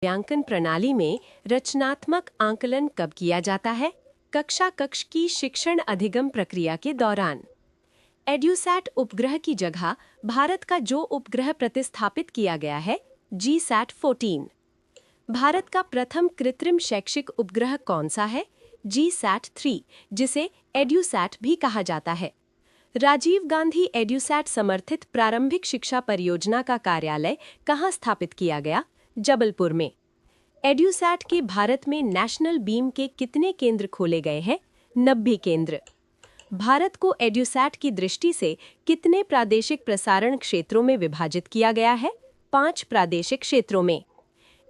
मूल्यांकन प्रणाली में रचनात्मक आंकलन कब किया जाता है? कक्षा कक्ष की शिक्षण अधिगम प्रक्रिया के दौरान। एड्यूसैट उपग्रह की जगह भारत का जो उपग्रह प्रतिस्थापित किया गया है, GSAT-14। भारत का प्रथम कृत्रिम शैक्षिक उपग्रह कौन सा है? GSAT-3, जिसे एड्यूसैट भी कहा जाता है। राजीव गांधी एड्यूसैट समर्थित प्रारंभिक शिक्षा परियोजना का कार्यालय कहाँ स्थापित किया गया? जबलपुर में। एड्यूसैट के भारत में नेशनल बीम के कितने केंद्र खोले गए हैं? 90 केंद्र। भारत को एड्यूसैट की दृष्टि से कितने प्रादेशिक प्रसारण क्षेत्रों में विभाजित किया गया है? 5 प्रादेशिक क्षेत्रों में।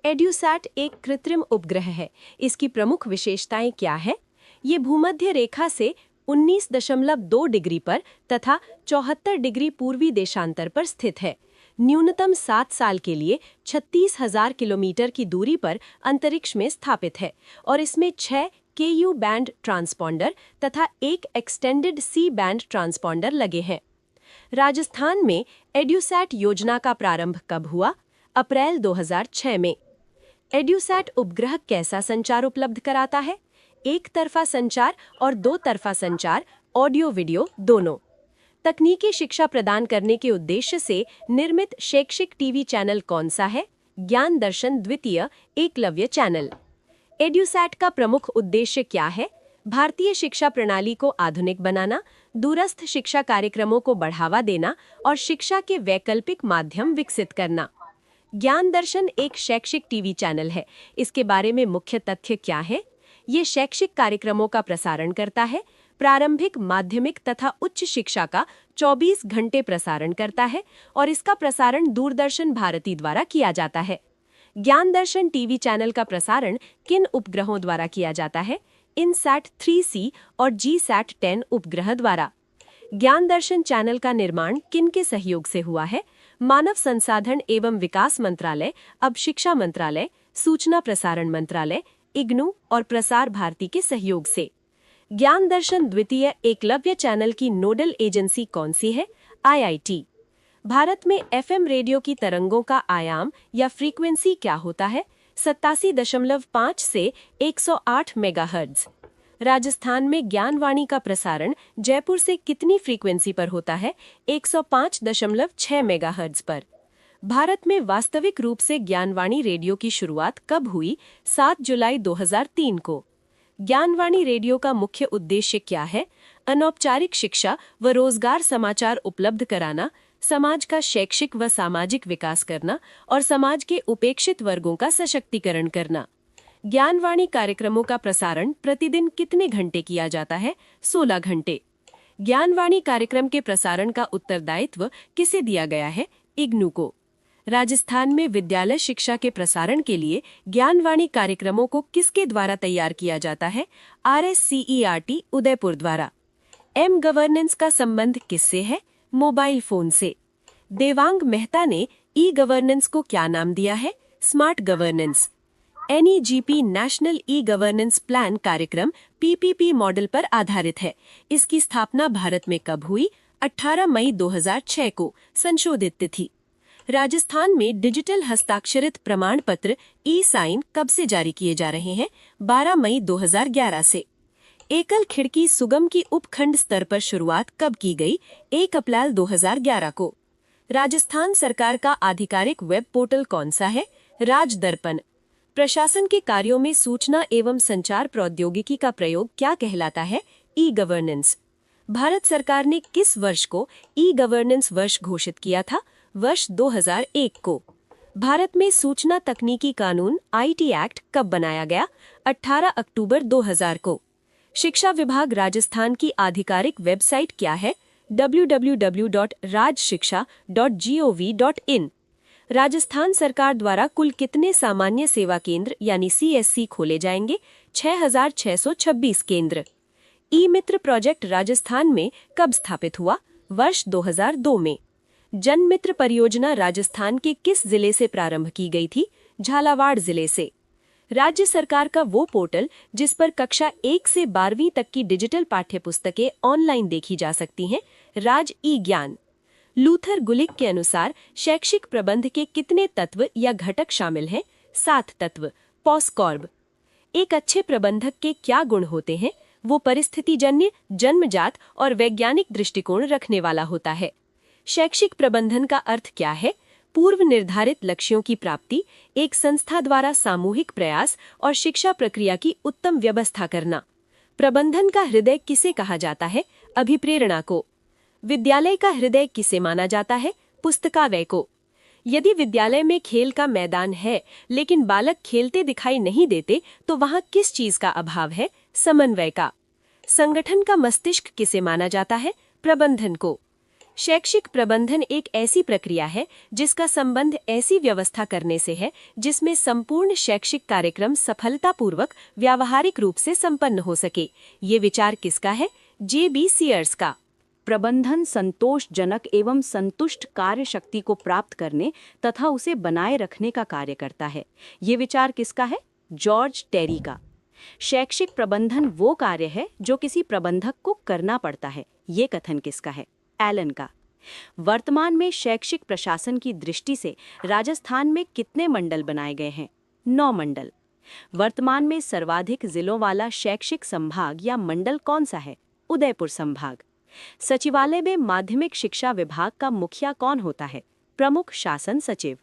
एड्यूसैट एक कृत्रिम उपग्रह है। इसकी प्रमुख विशेषताएं क्या है? ये भूमध्य रेखा से 19.2 डिग्री पर तथा 74 डिग्री पूर्वी देशांतर पर स्थित है। न्यूनतम 7 साल के लिए 36,000 किलोमीटर की दूरी पर अंतरिक्ष में स्थापित है और इसमें 6 KU बैंड ट्रांसपॉन्डर तथा एक एक्सटेंडेड C बैंड ट्रांसपॉन्डर लगे हैं। राजस्थान में एड्यूसैट योजना का प्रारंभ कब हुआ? अप्रैल 2006 में। एड्यूसैट उपग्रह कैसा संचार उपलब्ध कराता है? एक तरफा संचार और दो तरफा संचार, ऑडियो वीडियो दोनों। तकनीकी शिक्षा प्रदान करने के उद्देश्य से निर्मित शैक्षिक टीवी चैनल कौन सा है? ज्ञान दर्शन द्वितीय एकलव्य चैनल। एड्यूसैट का प्रमुख उद्देश्य क्या है? भारतीय शिक्षा प्रणाली को आधुनिक बनाना, दूरस्थ शिक्षा कार्यक्रमों को बढ़ावा देना और शिक्षा के वैकल्पिक माध्यम विकसित करना। ज्ञान दर्शन एक शैक्षिक टीवी चैनल है। इसके बारे में मुख्य तथ्य क्या है? ये शैक्षिक कार्यक्रमों का प्रसारण करता है, प्रारंभिक, माध्यमिक तथा उच्च शिक्षा का 24 घंटे प्रसारण करता है और इसका प्रसारण दूरदर्शन भारती द्वारा किया जाता है। ज्ञान दर्शन टीवी चैनल का प्रसारण किन उपग्रहों द्वारा किया जाता है? इनसैट 3C और GSAT-10 उपग्रह द्वारा। ज्ञान दर्शन चैनल का निर्माण किन के सहयोग से हुआ है? मानव संसाधन एवं विकास मंत्रालय, अब शिक्षा मंत्रालय, सूचना प्रसारण मंत्रालय, इग्नू और प्रसार भारती के सहयोग से। ज्ञान दर्शन द्वितीय एकलव्य चैनल की नोडल एजेंसी कौन सी है? IIT। भारत में FM रेडियो की तरंगों का आयाम या फ्रीक्वेंसी क्या होता है? 87.5 से 108 मेगाहर्ट्ज। राजस्थान में ज्ञानवाणी का प्रसारण जयपुर से कितनी फ्रीक्वेंसी पर होता है? 105.6 मेगाहर्ट्ज पर। भारत में वास्तविक रूप से ज्ञानवाणी रेडियो की शुरुआत कब हुई? 7 जुलाई 2003 को। ज्ञानवाणी रेडियो का मुख्य उद्देश्य क्या है? अनौपचारिक शिक्षा व रोजगार समाचार उपलब्ध कराना, समाज का शैक्षिक व सामाजिक विकास करना और समाज के उपेक्षित वर्गों का सशक्तिकरण करना। ज्ञानवाणी कार्यक्रमों का प्रसारण प्रतिदिन कितने घंटे किया जाता है? 16 घंटे। ज्ञानवाणी कार्यक्रम के प्रसारण का उत्तरदायित्व किसे दिया गया है? इग्नू को। राजस्थान में विद्यालय शिक्षा के प्रसारण के लिए ज्ञानवाणी कार्यक्रमों को किसके द्वारा तैयार किया जाता है? RSCERT उदयपुर द्वारा। गवर्नेंस का संबंध किससे है? मोबाइल फोन से। देवांग मेहता ने गवर्नेंस को क्या नाम दिया है? Smart governance. NEGP national governance plan कार्यक्रम PPP मॉडल पर आधारित है। इसकी स्थापना भारत में कब हुई? 18 मई 2006 को। संशोधित तिथि। राजस्थान में डिजिटल हस्ताक्षरित प्रमाण पत्र साइन कब से जारी किए जा रहे हैं? 12 मई 2011 से। एकल खिड़की सुगम की उपखंड स्तर पर शुरुआत कब की गई? 1 अप्रैल 2011 को। राजस्थान सरकार का आधिकारिक वेब पोर्टल कौन सा है? राज दर्पण। प्रशासन के कार्यों में सूचना एवं संचार प्रौद्योगिकी का प्रयोग क्या कहलाता है? गवर्नेंस। भारत सरकार ने किस वर्ष को गवर्नेंस वर्ष घोषित किया था? वर्ष 2001 को। भारत में सूचना तकनीकी कानून IT एक्ट कब बनाया गया? 18 अक्टूबर 2000 को। शिक्षा विभाग राजस्थान की आधिकारिक वेबसाइट क्या है? www.rajshiksha.gov.in। राजस्थान सरकार द्वारा कुल कितने सामान्य सेवा केंद्र यानी CSC खोले जाएंगे? 6,626 केंद्र। मित्र प्रोजेक्ट राजस्थान में कब स्थापित हुआ? वर्ष 2002 में। जन मित्र परियोजना राजस्थान के किस जिले से प्रारंभ की गई थी? झालावाड़ जिले से। राज्य सरकार का वो पोर्टल जिस पर कक्षा 1 से 12वीं तक की डिजिटल पाठ्यपुस्तकें ऑनलाइन देखी जा सकती हैं? राज ज्ञान। लूथर गुलिक के अनुसार शैक्षिक प्रबंध के कितने तत्व या घटक शामिल हैं? 7 तत्व पॉस्कॉर्ब। एक अच्छे प्रबंधक के क्या गुण होते हैं? वो परिस्थितिजन्य, जन्मजात और वैज्ञानिक दृष्टिकोण रखने वाला होता है। शैक्षिक प्रबंधन का अर्थ क्या है? पूर्व निर्धारित लक्ष्यों की प्राप्ति, एक संस्था द्वारा सामूहिक प्रयास और शिक्षा प्रक्रिया की उत्तम व्यवस्था करना। प्रबंधन का हृदय किसे कहा जाता है? अभिप्रेरणा को। विद्यालय का हृदय किसे माना जाता है? पुस्तकालय को। यदि विद्यालय में खेल का मैदान है लेकिन बालक खेलते दिखाई नहीं देते तो वहां किस चीज का अभाव है? समन्वय का। संगठन का मस्तिष्क किसे माना जाता है? प्रबंधन को। शैक्षिक प्रबंधन एक ऐसी प्रक्रिया है जिसका संबंध ऐसी व्यवस्था करने से है जिसमें संपूर्ण शैक्षिक कार्यक्रम सफलतापूर्वक व्यावहारिक रूप से संपन्न हो सके। ये विचार किसका है? J.B. सीयर्स का। प्रबंधन संतोषजनक एवं संतुष्ट कार्य शक्ति को प्राप्त करने तथा उसे बनाए रखने का कार्य करता है। ये विचार किसका है? जॉर्ज टेरी का। शैक्षिक प्रबंधन वो कार्य है जो किसी प्रबंधक को करना पड़ता है। ये कथन किसका है? एलन का। वर्तमान में शैक्षिक प्रशासन की दृष्टि से राजस्थान में कितने मंडल बनाए गए हैं? 9 मंडल। वर्तमान में सर्वाधिक जिलों वाला शैक्षिक संभाग या मंडल कौन सा है? उदयपुर संभाग। सचिवालय में माध्यमिक शिक्षा विभाग का मुखिया कौन होता है? प्रमुख शासन सचिव।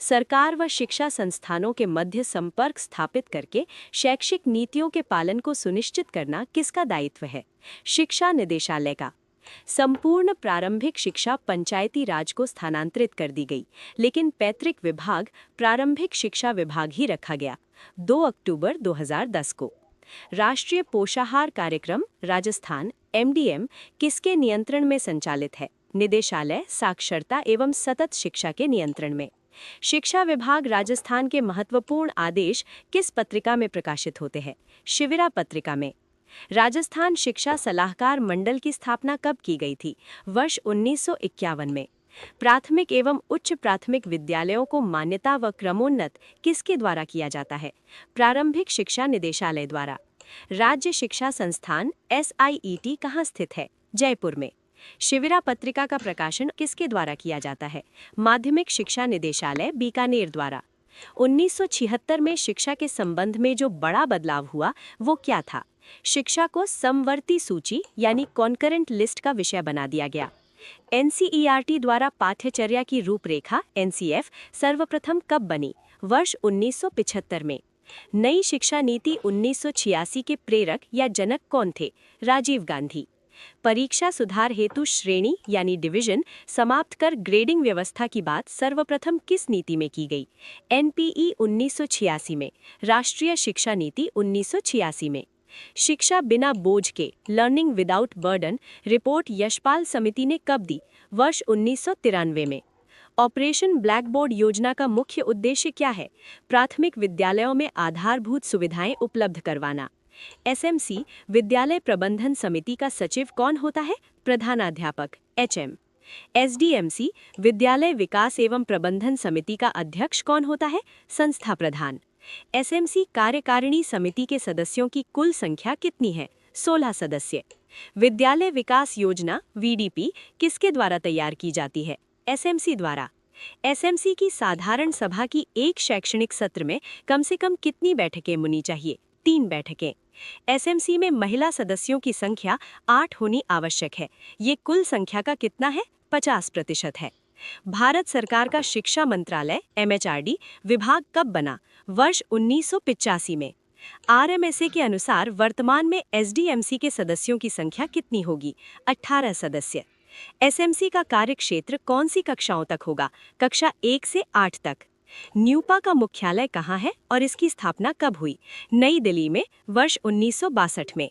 सरकार व शिक्षा संस्थानों के मध्य संपर्क स्थापित करके शैक्षिक नीतियों के पालन को सुनिश्चित करना किसका दायित्व है? शिक्षा निदेशालय का। संपूर्ण प्रारंभिक शिक्षा पंचायती राज को स्थानांतरित कर दी गई, लेकिन पैतृक विभाग प्रारंभिक शिक्षा विभाग ही रखा गया। 2 अक्टूबर 2010 को। राष्ट्रीय पोषाहार कार्यक्रम राजस्थान MDM किसके नियंत्रण में संचालित है? निदेशालय साक्षरता एवं सतत शिक्षा के नियंत्रण में। शिक्षा विभाग राजस्थान के महत्वपूर्ण आदेश किस पत्रिका में प्रकाशित होते हैं? शिविरा पत्रिका में। राजस्थान शिक्षा सलाहकार मंडल की स्थापना कब की गई थी? वर्ष 1951 में। प्राथमिक एवं उच्च प्राथमिक विद्यालयों को मान्यता व क्रमोन्नत किसके द्वारा किया जाता है? प्रारंभिक शिक्षा निदेशालय द्वारा। राज्य शिक्षा संस्थान SIET कहाँ स्थित है? जयपुर में। शिविरा पत्रिका का प्रकाशन किसके द्वारा किया जाता है? माध्यमिक शिक्षा निदेशालय बीकानेर द्वारा। 1976 में शिक्षा के संबंध में जो बड़ा बदलाव हुआ वो क्या था? शिक्षा को समवर्ती सूची यानी कॉन्करेंट लिस्ट का विषय बना दिया गया। NCERT द्वारा पाठ्यचर्या की रूपरेखा NCF सर्वप्रथम कब बनी? वर्ष 1975 में। नई शिक्षा नीति 1986 के प्रेरक या जनक कौन थे? राजीव गांधी। परीक्षा सुधार हेतु श्रेणी यानी डिवीजन समाप्त कर ग्रेडिंग व्यवस्था की बात सर्वप्रथम किस नीति में की गई? NPE 1986 में। राष्ट्रीय शिक्षा नीति 1986 में। शिक्षा बिना बोझ के learning without burden report Yashpal समिति ने कब दी? वर्ष 1993 में। ऑपरेशन ब्लैक बोर्ड योजना का मुख्य उद्देश्य क्या है? प्राथमिक विद्यालयों में आधारभूत सुविधाएं उपलब्ध करवाना। SMC विद्यालय प्रबंधन समिति का सचिव कौन होता है? प्रधानाध्यापक HM। SDMC विद्यालय विकास एवं प्रबंधन समिति का अध्यक्ष कौन होता है? संस्था प्रधान। SMC कार्यकारिणी समिति के सदस्यों की कुल संख्या कितनी है? 16 सदस्य। विद्यालय विकास योजना VDP किसके द्वारा तैयार की जाती है? SMC द्वारा। SMC की साधारण सभा की एक शैक्षणिक सत्र में कम से कम कितनी बैठकें होनी चाहिए? 3 बैठकें। SMC में महिला सदस्यों की संख्या 8 होनी आवश्यक है। ये कुल संख्या का कितना है? 50% है। भारत सरकार का शिक्षा मंत्रालय MHRD विभाग कब बना? वर्ष 1985 में। RMSA के अनुसार वर्तमान में SDMC के सदस्यों की संख्या कितनी होगी? 18 सदस्य। SMC का कार्यक्षेत्र कौन सी कक्षाओं तक होगा? कक्षा 1 से 8 तक। न्यूपा का मुख्यालय कहाँ है और इसकी स्थापना कब हुई? नई दिल्ली में वर्ष 1962 में।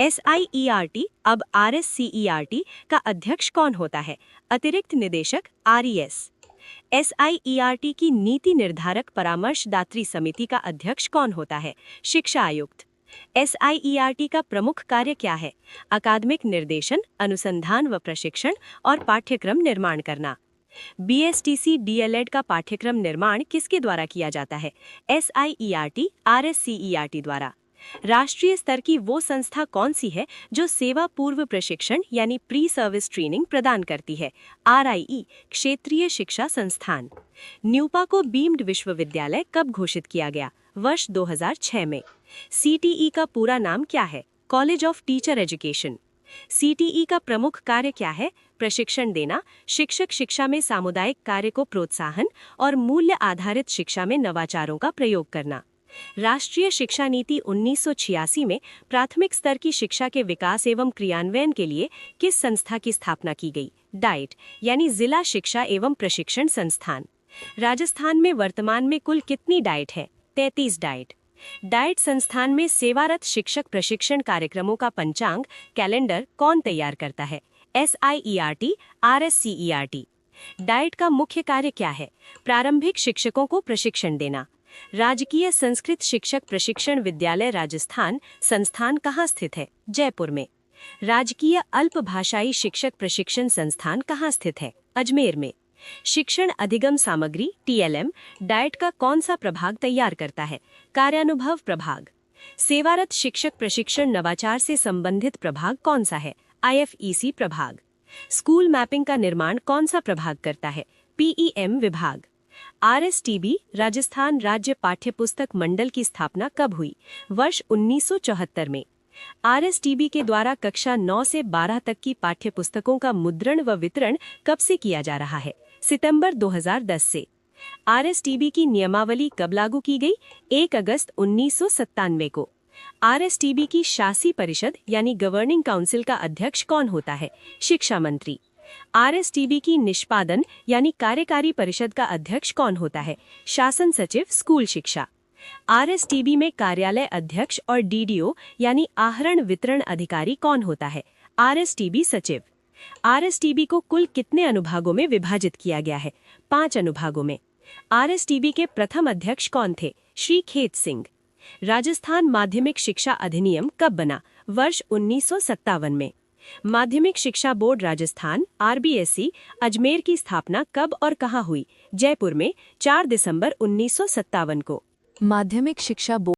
SIERT अब RSCERT का अध्यक्ष कौन होता है? अतिरिक्त निदेशक RES। SIERT की नीति निर्धारक परामर्शदात्री समिति का अध्यक्ष कौन होता है? शिक्षा आयुक्त। SIERT का प्रमुख कार्य क्या है? अकादमिक निर्देशन, अनुसंधान व प्रशिक्षण और पाठ्यक्रम निर्माण करना। BSTC DLED का पाठ्यक्रम निर्माण किसके द्वारा किया जाता है? SIERT RSCERT द्वारा। राष्ट्रीय स्तर की वो संस्था कौन सी है जो सेवा पूर्व प्रशिक्षण यानी प्री सर्विस ट्रेनिंग प्रदान करती है? RIE, क्षेत्रीय शिक्षा संस्थान। न्यूपा को बीम्ड विश्वविद्यालय कब घोषित किया गया? वर्ष 2006 में। CTE का पूरा नाम क्या है? College of teacher education. CTE का प्रमुख कार्य क्या है? प्रशिक्षण देना, शिक्षक शिक्षा में सामुदायिक कार्य को प्रोत्साहन और मूल्य आधारित शिक्षा में नवाचारों का प्रयोग करना। राष्ट्रीय शिक्षा नीति 1986 में प्राथमिक स्तर की शिक्षा के विकास एवं क्रियान्वयन के लिए किस संस्था की स्थापना की गई? डाइट यानी जिला शिक्षा एवं प्रशिक्षण संस्थान। राजस्थान में वर्तमान में कुल कितनी डाइट है? 33 डाइट। डाइट संस्थान में सेवारत शिक्षक प्रशिक्षण कार्यक्रमों का पंचांग कैलेंडर कौन तैयार करता है? SIERT, RSCERT। डाइट का मुख्य कार्य क्या है? प्रारंभिक शिक्षकों को प्रशिक्षण देना। राजकीय संस्कृत शिक्षक प्रशिक्षण विद्यालय राजस्थान संस्थान कहाँ स्थित है? जयपुर में। राजकीय अल्पभाषाई शिक्षक प्रशिक्षण संस्थान कहाँ स्थित है? अजमेर में। शिक्षण अधिगम सामग्री TLM डाइट का कौन सा प्रभाग तैयार करता है? कार्यानुभव प्रभाग। सेवारत शिक्षक प्रशिक्षण नवाचार से संबंधित प्रभाग कौन सा है? IFEC प्रभाग। स्कूल मैपिंग का निर्माण कौन सा प्रभाग करता है? PEM विभाग। RSTB राजस्थान राज्य पाठ्यपुस्तक मंडल की स्थापना कब हुई? वर्ष 1974 में। RSTB के द्वारा कक्षा 9 से 12 तक की पाठ्यपुस्तकों का मुद्रण व वितरण कब से किया जा रहा है? सितंबर 2010 से। RSTB की नियमावली कब लागू की गई? 1 अगस्त 1997 को। RSTB की शासी परिषद यानी गवर्निंग काउंसिल का अध्यक्ष कौन होता है? शिक्षा मंत्री। RSTB की निष्पादन यानी कार्यकारी परिषद का अध्यक्ष कौन होता है? शासन सचिव स्कूल शिक्षा। RSTB में कार्यालय अध्यक्ष और DDO यानी आहरण वितरण अधिकारी कौन होता है? RSTB सचिव। RSTB को कुल कितने अनुभागों में विभाजित किया गया है? 5 अनुभागों में। RSTB के प्रथम अध्यक्ष कौन थे? श्री खेत सिंह। राजस्थान माध्यमिक शिक्षा अधिनियम कब बना? वर्ष 1957 में। माध्यमिक शिक्षा बोर्ड राजस्थान RBSE अजमेर की स्थापना कब और कहां हुई? जयपुर में 4 दिसंबर 1957 को। माध्यमिक शिक्षा बोर्ड